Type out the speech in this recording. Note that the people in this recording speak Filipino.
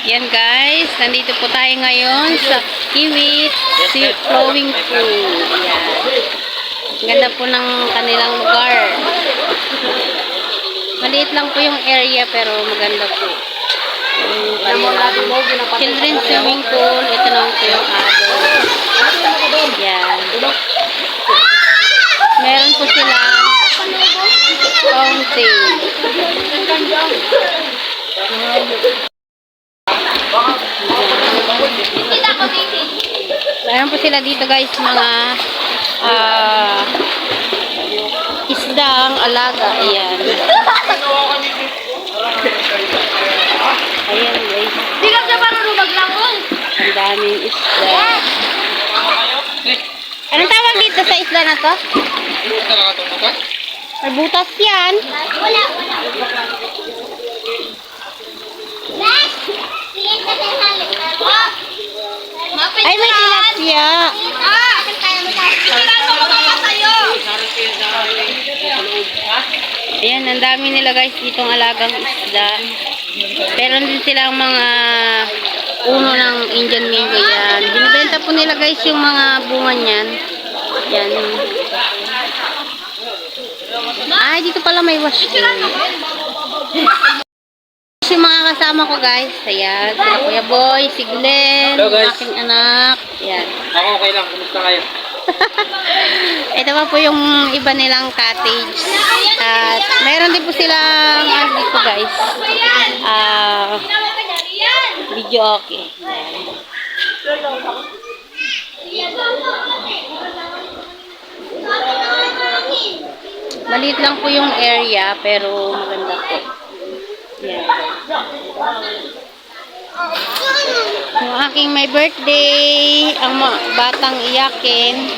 Yan guys, nandito po tayo ngayon sa Kiwi Flowing Pool. Yan. Ganda po ng kanilang lugar. Maliit lang po yung area pero maganda po. Yung kanilang children's swimming pool. Ito naman po yung adult. Yan. Meron po silang fountain. Meron po sila dito guys mga isdang alaga. Ayan. Ayan guys. Ang daming isda. Anong tawag dito sa isda na to? May butas yan. Wala. Ay, may tilapia. Ayan, ang dami nila guys ditong alagang isda. Meron din silang mga uno ng Indian mango yan. Binibenta po nila guys yung mga bunga niyan. Yan. Ay, dito pala may wash. Yung mga kasama ko guys. Ayan, sila Kuya Boy, si Glenn, yung aking anak. Ayan. Ako okay lang, kumusta kayo? Ito pa po yung iba nilang cottage. At meron din po silang dito guys. Video okay. Maliit lang po yung area pero maganda po. Yan. Yung aking may birthday, ang batang iyakin.